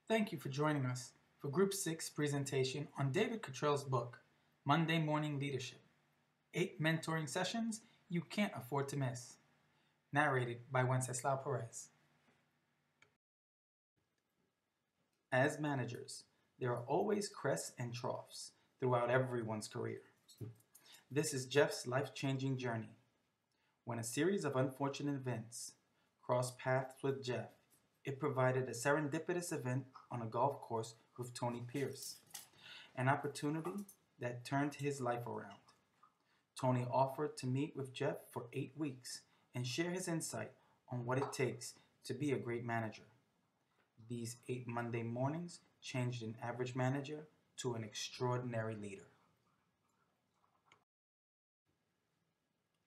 Thank you for joining us for Group 6 presentation on David Cottrell's book, Monday Morning Leadership, 8 mentoring sessions you can't afford to miss. Narrated by Wenceslao Perez. As managers, there are always crests and troughs throughout everyone's career. This is Jeff's life-changing journey. When a series of unfortunate events crossed paths with Jeff, it provided a serendipitous event on a golf course with Tony Pierce, an opportunity that turned his life around. Tony offered to meet with Jeff for 8 weeks and share his insight on what it takes to be a great manager. These 8 Monday mornings changed an average manager to an extraordinary leader.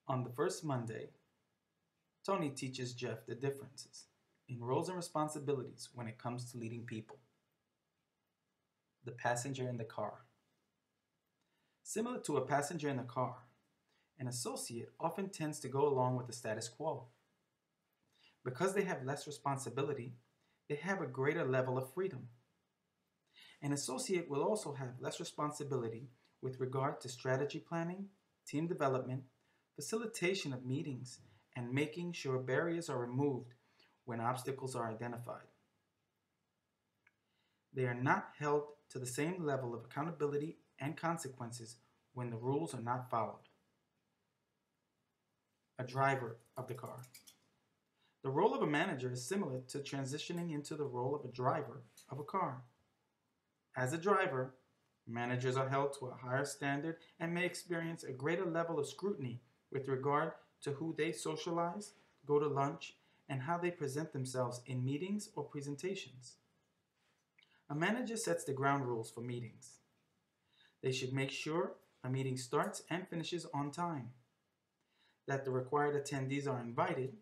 On the first Monday, Tony teaches Jeff the differences in roles and responsibilities when it comes to leading people. The passenger in the car. Similar to a passenger in a car, an associate often tends to go along with the status quo. Because they have less responsibility, they have a greater level of freedom. An associate will also have less responsibility with regard to strategy planning, team development, facilitation of meetings, and making sure barriers are removed when obstacles are identified. They are not held to the same level of accountability and consequences when the rules are not followed. A driver of the car. The role of a manager is similar to transitioning into the role of a driver of a car. As a driver, managers are held to a higher standard and may experience a greater level of scrutiny with regard to who they socialize, go to lunch, and how they present themselves in meetings or presentations. A manager sets the ground rules for meetings. They should make sure a meeting starts and finishes on time, that the required attendees are invited,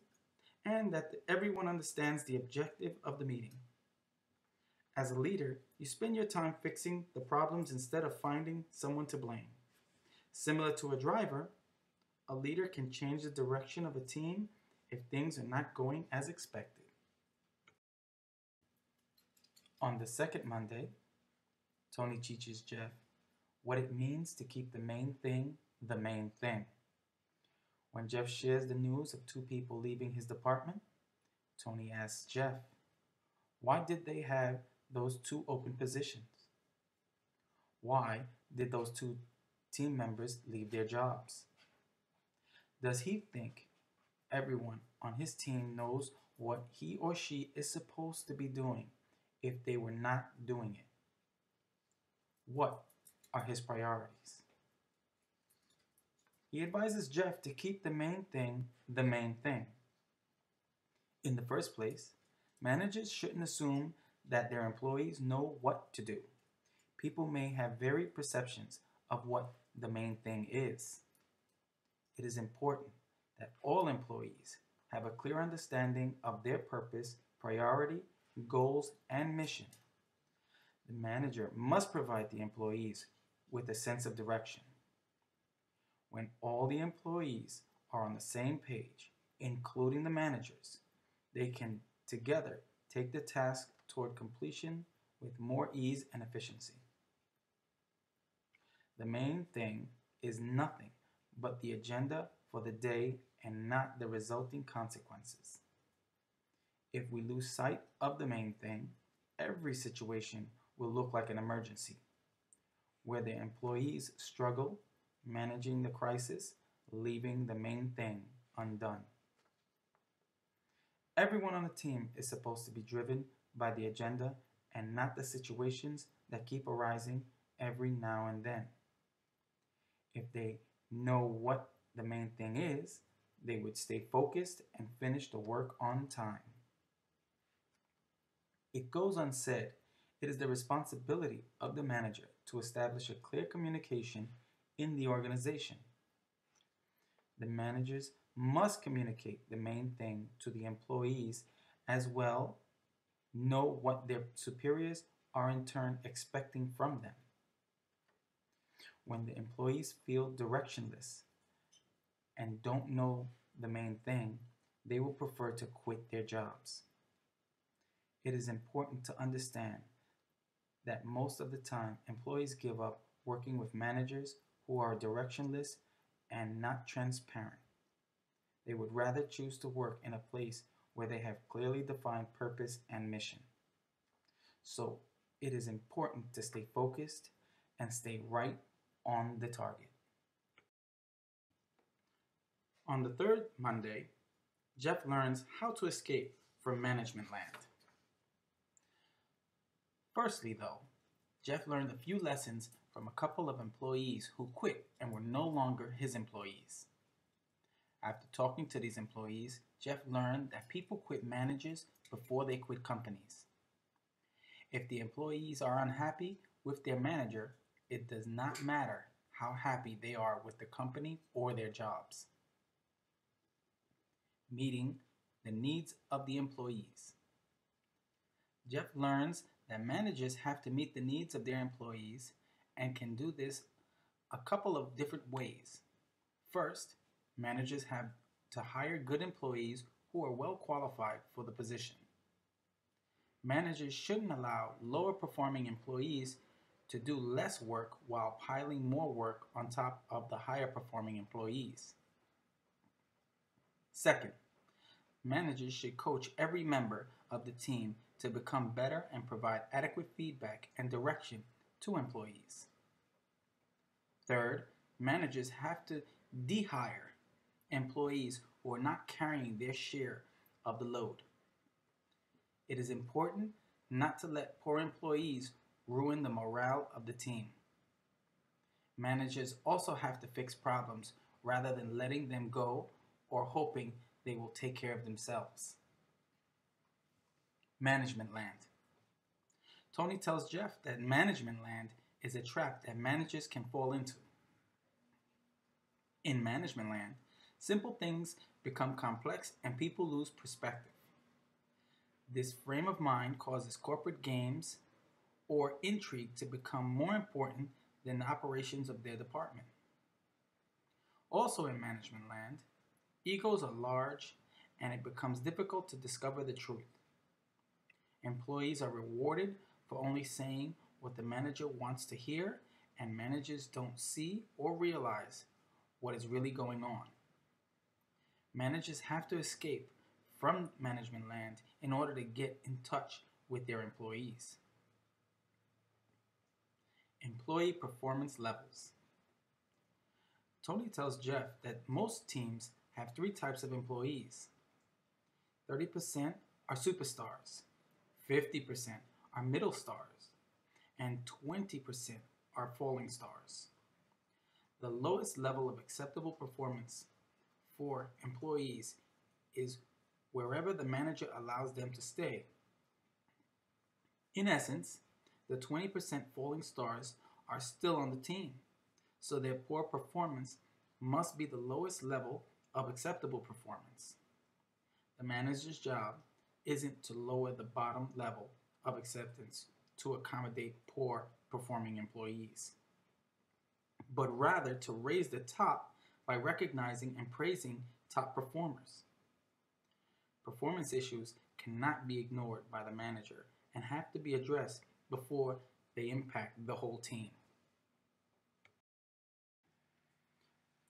and that everyone understands the objective of the meeting. As a leader, you spend your time fixing the problems instead of finding someone to blame. Similar to a driver, a leader can change the direction of a team if things are not going as expected. On the second Monday, Tony teaches Jeff what it means to keep the main thing the main thing. When Jeff shares the news of 2 people leaving his department, Tony asks Jeff, why did they have those 2 open positions? Why did those 2 team members leave their jobs? Does he think everyone on his team knows what he or she is supposed to be doing if they were not doing it? What are his priorities? He advises Jeff to keep the main thing the main thing. In the first place, managers shouldn't assume that their employees know what to do. People may have varied perceptions of what the main thing is. It is important that all employees have a clear understanding of their purpose, priority, goals, and mission. The manager must provide the employees with a sense of direction. When all the employees are on the same page, including the managers, they can together take the task toward completion with more ease and efficiency. The main thing is nothing but the agenda for the day and not the resulting consequences. If we lose sight of the main thing, every situation will look like an emergency, where the employees struggle managing the crisis, leaving the main thing undone. Everyone on the team is supposed to be driven by the agenda and not the situations that keep arising every now and then. If they know what the main thing is, they would stay focused and finish the work on time. It goes unsaid, it is the responsibility of the manager to establish a clear communication in the organization. The managers must communicate the main thing to the employees as well, know what their superiors are in turn expecting from them. When the employees feel directionless and don't know the main thing, they will prefer to quit their jobs. It is important to understand that most of the time employees give up working with managers who are directionless and not transparent. They would rather choose to work in a place where they have clearly defined purpose and mission. So it is important to stay focused and stay right on the target. On the third Monday, Jeff learns how to escape from management land. Firstly, though, Jeff learned a few lessons from a couple of employees who quit and were no longer his employees. After talking to these employees, Jeff learned that people quit managers before they quit companies. If the employees are unhappy with their manager, it does not matter how happy they are with the company or their jobs. Meeting the needs of the employees. Jeff learns that managers have to meet the needs of their employees and can do this a couple of different ways. First, managers have to hire good employees who are well qualified for the position. Managers shouldn't allow lower performing employees to do less work while piling more work on top of the higher performing employees. Second, managers should coach every member of the team to become better and provide adequate feedback and direction to employees. Third, managers have to de-hire employees who are not carrying their share of the load. It is important not to let poor employees ruin the morale of the team. Managers also have to fix problems rather than letting them go or hoping they will take care of themselves. Management land. Tony tells Jeff that management land is a trap that managers can fall into. In management land, simple things become complex and people lose perspective. This frame of mind causes corporate games or intrigue to become more important than the operations of their department. Also in management land, egos are large and it becomes difficult to discover the truth. Employees are rewarded for only saying what the manager wants to hear, and managers don't see or realize what is really going on. Managers have to escape from management land in order to get in touch with their employees. Employee performance levels. Tony tells Jeff that most teams have three types of employees. 30% are superstars, 50% are middle stars, and 20% are falling stars. The lowest level of acceptable performance for employees is wherever the manager allows them to stay. In essence, the 20% falling stars are still on the team, so their poor performance must be the lowest level of acceptable performance. The manager's job isn't to lower the bottom level of acceptance to accommodate poor performing employees, but rather to raise the top by recognizing and praising top performers. Performance issues cannot be ignored by the manager and have to be addressed before they impact the whole team.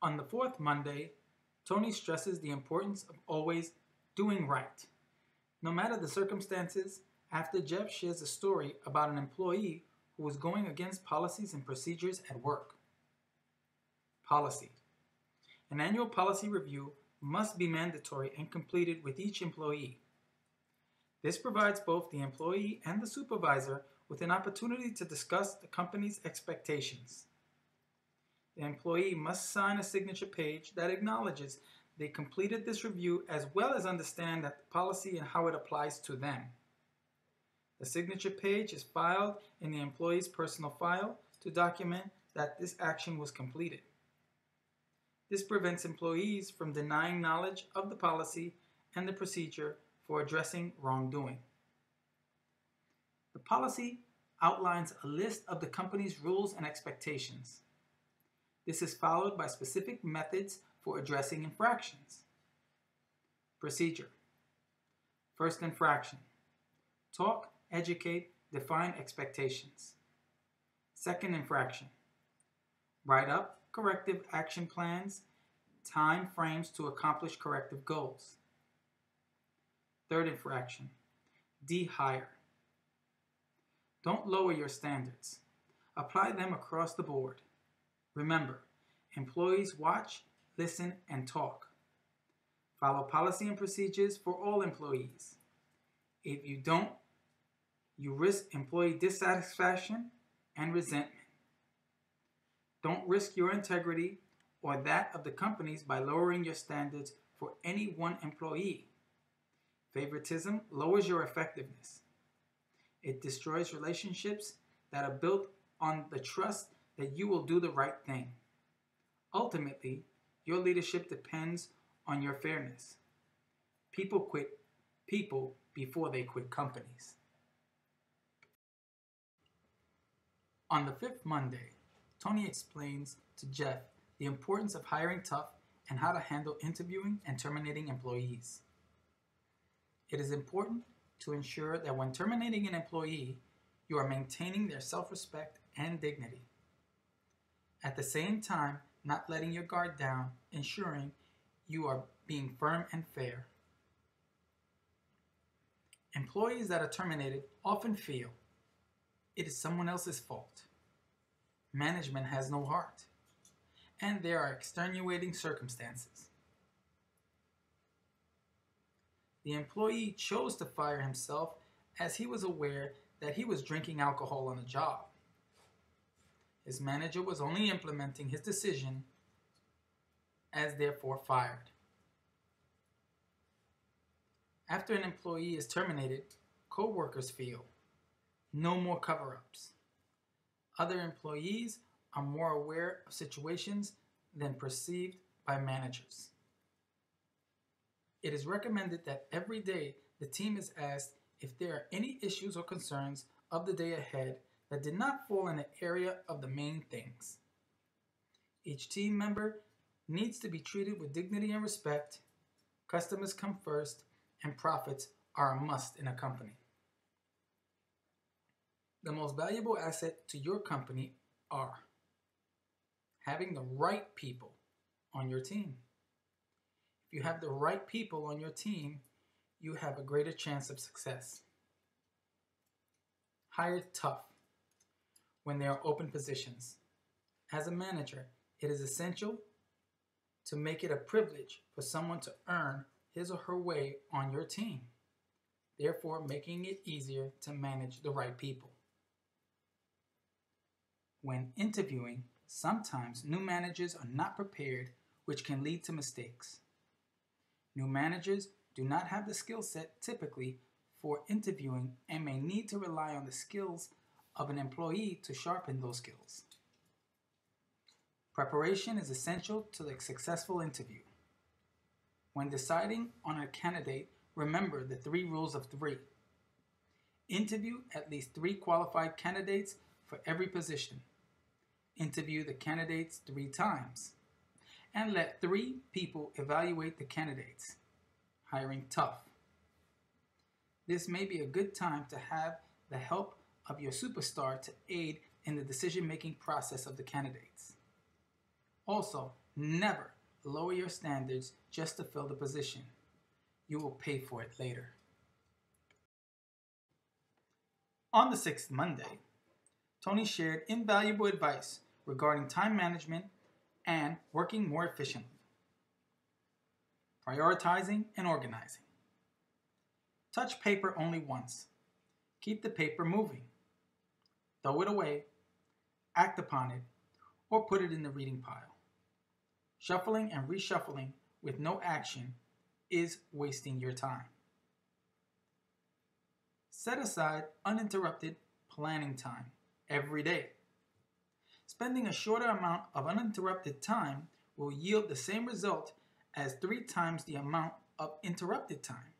On the fourth Monday, Tony stresses the importance of always doing right. No matter the circumstances, after Jeff shares a story about an employee who was going against policies and procedures at work. Policy. An annual policy review must be mandatory and completed with each employee. This provides both the employee and the supervisor with an opportunity to discuss the company's expectations. The employee must sign a signature page that acknowledges they completed this review as well as understand that the policy and how it applies to them. The signature page is filed in the employee's personal file to document that this action was completed. This prevents employees from denying knowledge of the policy and the procedure for addressing wrongdoing. The policy outlines a list of the company's rules and expectations. This is followed by specific methods for addressing infractions. Procedure. First infraction. Talk, educate, define expectations. Second infraction. Write up corrective action plans, time frames to accomplish corrective goals. Third infraction. De-hire. Don't lower your standards. Apply them across the board. Remember, employees watch, listen, and talk. Follow policy and procedures for all employees. If you don't, you risk employee dissatisfaction and resentment. Don't risk your integrity or that of the company's by lowering your standards for any one employee. Favoritism lowers your effectiveness. It destroys relationships that are built on the trust that you will do the right thing. Ultimately, your leadership depends on your fairness. People quit people before they quit companies. On the fifth Monday, Tony explains to Jeff the importance of hiring tough and how to handle interviewing and terminating employees. It is important to ensure that when terminating an employee, you are maintaining their self-respect and dignity. At the same time, not letting your guard down, ensuring you are being firm and fair. Employees that are terminated often feel it is someone else's fault. Management has no heart, and there are extenuating circumstances. The employee chose to fire himself as he was aware that he was drinking alcohol on the job. His manager was only implementing his decision as therefore fired. After an employee is terminated, co-workers feel no more cover-ups. Other employees are more aware of situations than perceived by managers. It is recommended that every day the team is asked if there are any issues or concerns of the day ahead that did not fall in the area of the main things. Each team member needs to be treated with dignity and respect. Customers come first, and profits are a must in a company. The most valuable asset to your company are having the right people on your team. If you have the right people on your team, you have a greater chance of success. Hire tough when there are open positions. As a manager, it is essential to make it a privilege for someone to earn his or her way on your team, therefore making it easier to manage the right people. When interviewing, sometimes new managers are not prepared, which can lead to mistakes. New managers do not have the skill set typically for interviewing and may need to rely on the skills of an employee to sharpen those skills. Preparation is essential to the successful interview. When deciding on a candidate, remember the 3 rules of 3. Interview at least 3 qualified candidates for every position. Interview the candidates 3 times. And let 3 people evaluate the candidates. Hiring tough. This may be a good time to have the help of your superstar to aid in the decision-making process of the candidates. Also, never lower your standards just to fill the position. You will pay for it later. On the 6th Monday, Tony shared invaluable advice regarding time management and working more efficiently. Prioritizing and organizing. Touch paper only once. Keep the paper moving. Throw it away, act upon it, or put it in the reading pile. Shuffling and reshuffling with no action is wasting your time. Set aside uninterrupted planning time every day. Spending a shorter amount of uninterrupted time will yield the same result as 3 times the amount of interrupted time.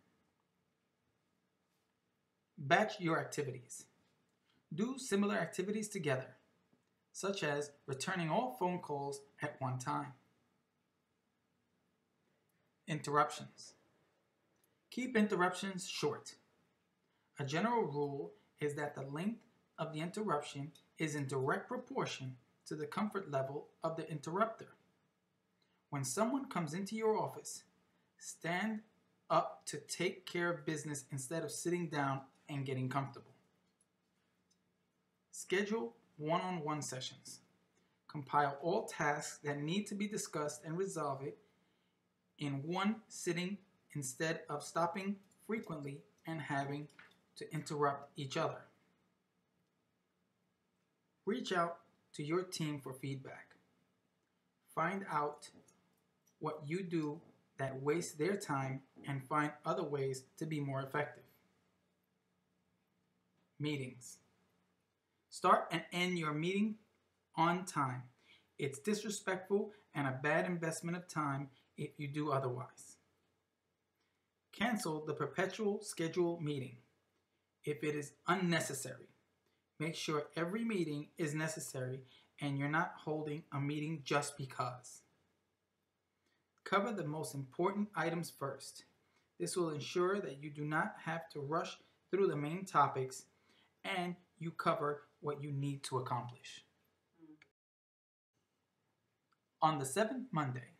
Batch your activities. Do similar activities together, such as returning all phone calls at one time. Interruptions. Keep interruptions short. A general rule is that the length of the interruption is in direct proportion to the comfort level of the interrupter. When someone comes into your office, stand up to take care of business instead of sitting down and getting comfortable. Schedule one-on-one sessions. Compile all tasks that need to be discussed and resolve it in one sitting instead of stopping frequently and having to interrupt each other. Reach out to your team for feedback. Find out what you do that wastes their time and find other ways to be more effective. Meetings. Start and end your meeting on time. It's disrespectful and a bad investment of time if you do otherwise. Cancel the perpetual scheduled meeting if it is unnecessary. Make sure every meeting is necessary and you're not holding a meeting just because. Cover the most important items first. This will ensure that you do not have to rush through the main topics and you cover what you need to accomplish. On the seventh Monday,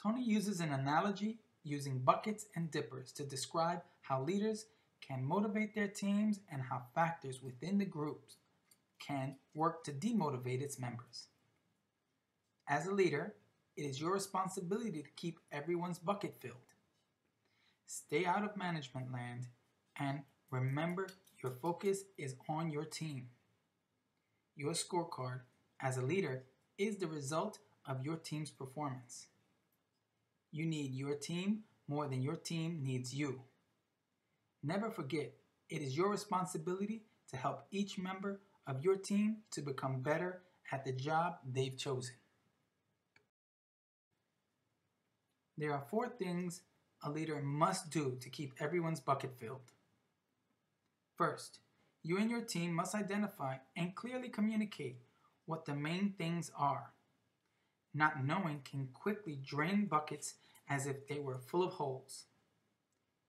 Tony uses an analogy using buckets and dippers to describe how leaders can motivate their teams and how factors within the groups can work to demotivate its members. As a leader, it is your responsibility to keep everyone's bucket filled. Stay out of management land and remember your focus is on your team. Your scorecard as a leader is the result of your team's performance. You need your team more than your team needs you. Never forget, it is your responsibility to help each member of your team to become better at the job they've chosen. There are 4 things a leader must do to keep everyone's bucket filled. First, you and your team must identify and clearly communicate what the main things are. Not knowing can quickly drain buckets as if they were full of holes.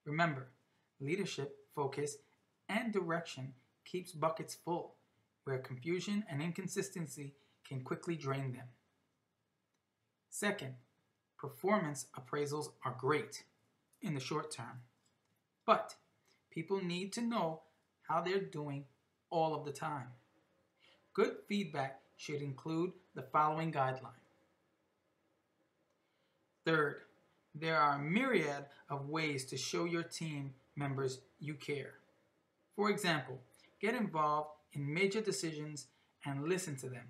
Remember, leadership, focus, and direction keeps buckets full, where confusion and inconsistency can quickly drain them. Second, performance appraisals are great in the short term, but people need to know how they're doing all of the time. Good feedback should include the following guideline. Third, there are a myriad of ways to show your team members you care. For example, get involved in major decisions and listen to them.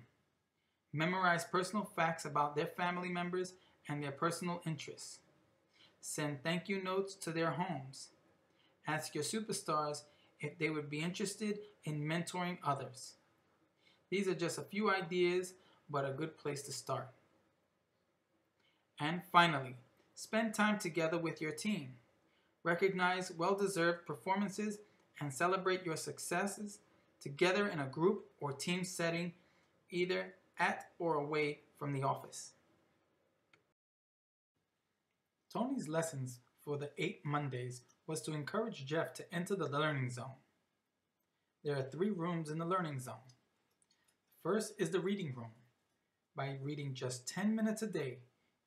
Memorize personal facts about their family members and their personal interests. Send thank you notes to their homes. Ask your superstars if they would be interested in mentoring others. These are just a few ideas, but a good place to start. And finally, spend time together with your team. Recognize well-deserved performances and celebrate your successes together in a group or team setting, either at or away from the office. Tony's lessons for the 8 Mondays was to encourage Jeff to enter the learning zone. There are 3 rooms in the learning zone. First is the reading room. By reading just 10 minutes a day,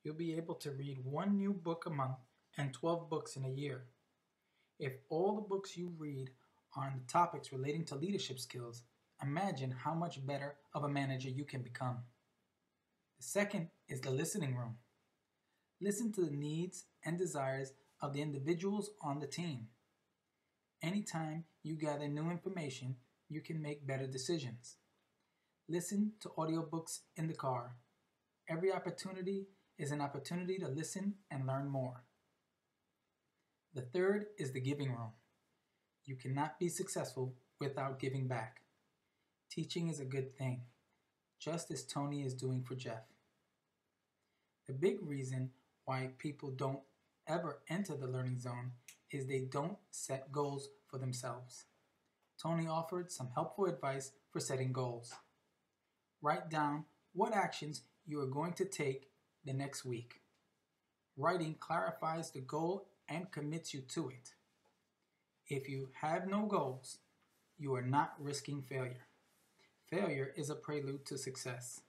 you'll be able to read 1 new book a month and 12 books in a year. If all the books you read are on the topics relating to leadership skills, imagine how much better of a manager you can become. The second is the listening room. Listen to the needs and desires of the individuals on the team. Anytime you gather new information, you can make better decisions. Listen to audiobooks in the car. Every opportunity is an opportunity to listen and learn more. The third is the giving room. You cannot be successful without giving back. Teaching is a good thing, just as Tony is doing for Jeff. The big reason why people don't ever enter the learning zone is they don't set goals for themselves. Tony offered some helpful advice for setting goals. Write down what actions you are going to take the next week. Writing clarifies the goal and commits you to it. If you have no goals, you are not risking failure. Failure is a prelude to success.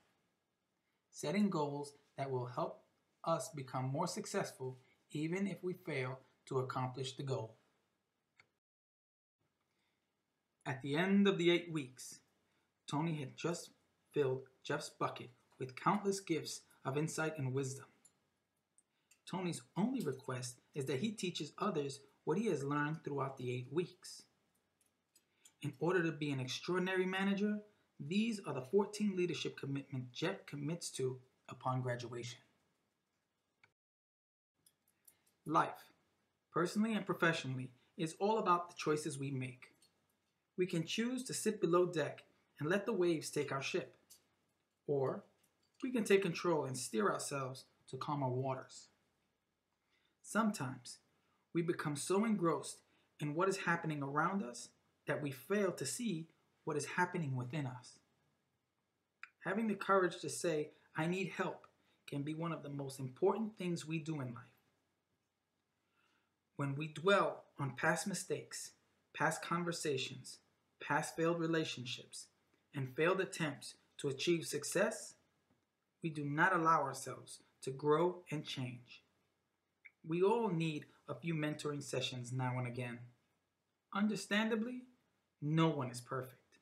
Setting goals that will help us become more successful even if we fail to accomplish the goal. At the end of the 8 weeks, Tony had just filled Jeff's bucket with countless gifts of insight and wisdom. Tony's only request is that he teaches others what he has learned throughout the 8 weeks. In order to be an extraordinary manager, these are the 14 leadership commitments Jeff commits to upon graduation. Life, personally and professionally, is all about the choices we make. We can choose to sit below deck and let the waves take our ship, or we can take control and steer ourselves to calmer waters. Sometimes we become so engrossed in what is happening around us that we fail to see what is happening within us. Having the courage to say, "I need help," can be one of the most important things we do in life. When we dwell on past mistakes, past conversations, past failed relationships, and failed attempts to achieve success, we do not allow ourselves to grow and change. We all need a few mentoring sessions now and again. Understandably, no one is perfect.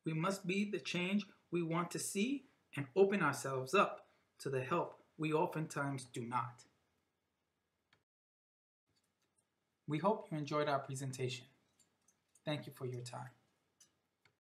We must be the change we want to see and open ourselves up to the help we oftentimes do not. We hope you enjoyed our presentation. Thank you for your time.